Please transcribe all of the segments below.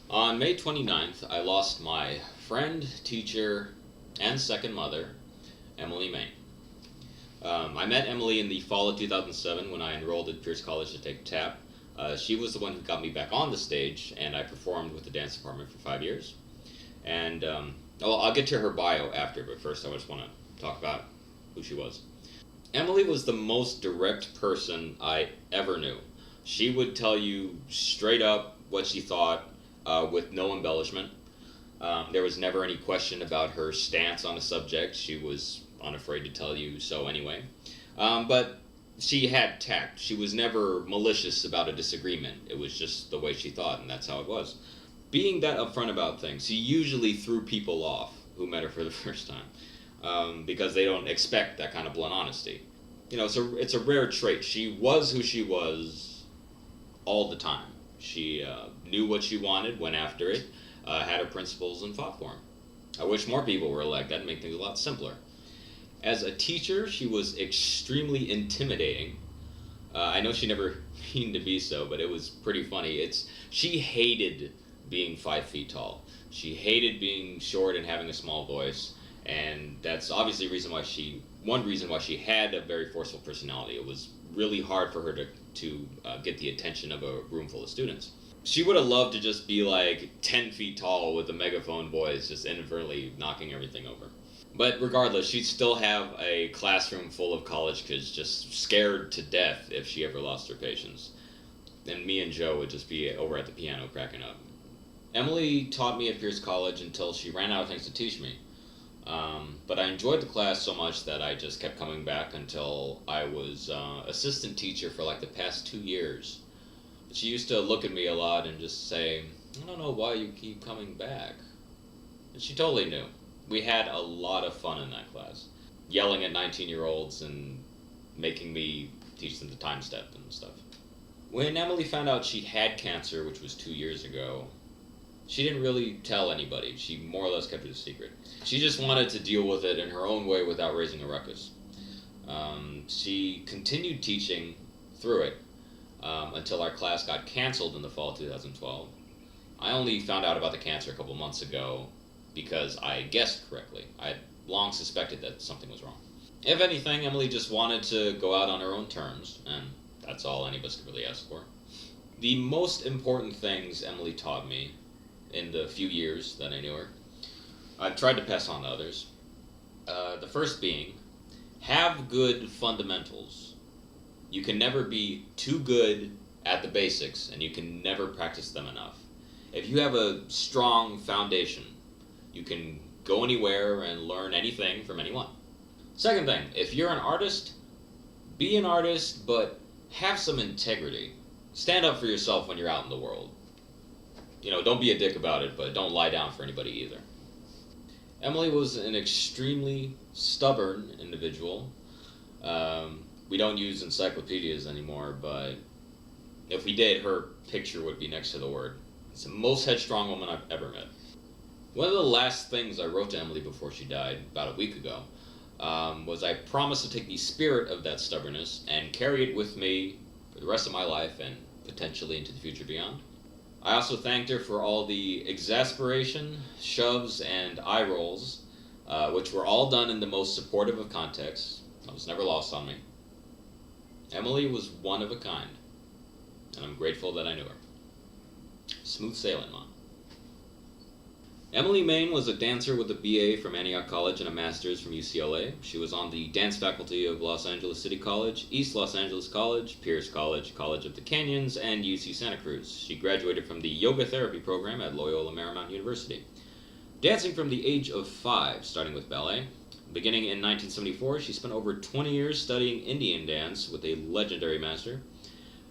On May 29th, I lost my friend, teacher, and second mother, Emily Mayne. I met Emily in the fall of 2007 when I enrolled at Pierce College to take tap. She was the one who got me back on the stage, and I performed with the dance department for 5 years. And I'll get to her bio after, but first I just want to talk about who she was. Emily was the most direct person I ever knew. She would tell you straight up what she thought with no embellishment. There was never any question about her stance on a subject. She was unafraid to tell you so anyway. But she had tact. She was never malicious about a disagreement. It was just the way she thought, and that's how it was. Being that upfront about things, she usually threw people off who met her for the first time because they don't expect that kind of blunt honesty. You know, it's a rare trait. She was who she was all the time. She knew what she wanted, went after it, had her principles, and fought for them. I wish more people were like that. It'd make things a lot simpler. As a teacher, she was extremely intimidating. I know she never meant to be so, but it was pretty funny. She hated being 5 feet tall. She hated being short and having a small voice, and that's obviously one reason why she had a very forceful personality. It was really hard for her to get the attention of a room full of students. She would have loved to just be like 10 feet tall with a megaphone voice, just inadvertently knocking everything over. But regardless, she'd still have a classroom full of college kids just scared to death if she ever lost her patience. And me and Joe would just be over at the piano cracking up. Emily taught me at Pierce College until she ran out of things to teach me. But I enjoyed the class so much that I just kept coming back until I was assistant teacher for like the past 2 years. She used to look at me a lot and just say, "I don't know why you keep coming back." And she totally knew. We had a lot of fun in that class, yelling at 19-year-olds and making me teach them the time step and stuff. When Emily found out she had cancer, which was 2 years ago, she didn't really tell anybody. She more or less kept it a secret. She just wanted to deal with it in her own way without raising a ruckus. She continued teaching through it until our class got canceled in the fall of 2012. I only found out about the cancer a couple months ago because I guessed correctly. I had long suspected that something was wrong. If anything, Emily just wanted to go out on her own terms, and that's all any of us could really ask for. The most important things Emily taught me in the few years that I knew her, I've tried to pass on to others. The first being, have good fundamentals. You can never be too good at the basics, and you can never practice them enough. If you have a strong foundation, you can go anywhere and learn anything from anyone. Second thing, if you're an artist, be an artist, but have some integrity. Stand up for yourself when you're out in the world. You know, don't be a dick about it, but don't lie down for anybody either. Emily was an extremely stubborn individual. We don't use encyclopedias anymore, but if we did, her picture would be next to the word. It's the most headstrong woman I've ever met. One of the last things I wrote to Emily before she died, about a week ago, was I promised to take the spirit of that stubbornness and carry it with me for the rest of my life and potentially into the future beyond. I also thanked her for all the exasperation, shoves, and eye rolls, which were all done in the most supportive of contexts. That was never lost on me. Emily was one of a kind, and I'm grateful that I knew her. Smooth sailing, Mom. Emily Mayne was a dancer with a BA from Antioch College and a master's from UCLA. She was on the dance faculty of Los Angeles City College, East Los Angeles College, Pierce College, College of the Canyons, and UC Santa Cruz. She graduated from the yoga therapy program at Loyola Marymount University. Dancing from the age of 5, starting with ballet. Beginning in 1974, she spent over 20 years studying Indian dance with a legendary master.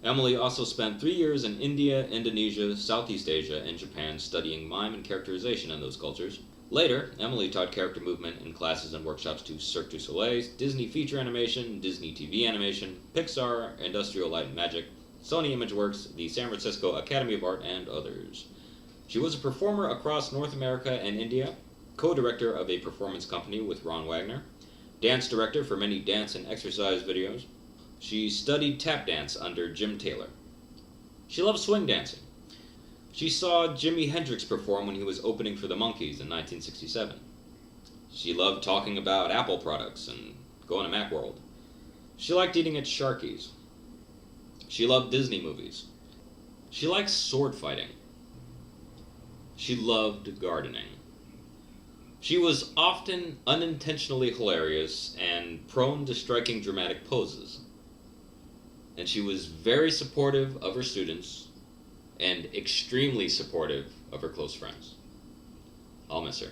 Emily also spent 3 years in India, Indonesia, Southeast Asia, and Japan studying mime and characterization in those cultures. Later, Emily taught character movement in classes and workshops to Cirque du Soleil, Disney feature animation, Disney TV animation, Pixar, Industrial Light and Magic, Sony Imageworks, the San Francisco Academy of Art, and others. She was a performer across North America and India, co-director of a performance company with Ron Wagner, dance director for many dance and exercise videos. She studied tap dance under Jim Taylor. She loved swing dancing. She saw Jimi Hendrix perform when he was opening for the Monkees in 1967. She loved talking about Apple products and going to Macworld. She liked eating at Sharky's. She loved Disney movies. She liked sword fighting. She loved gardening. She was often unintentionally hilarious and prone to striking dramatic poses. And she was very supportive of her students and extremely supportive of her close friends. I'll miss her.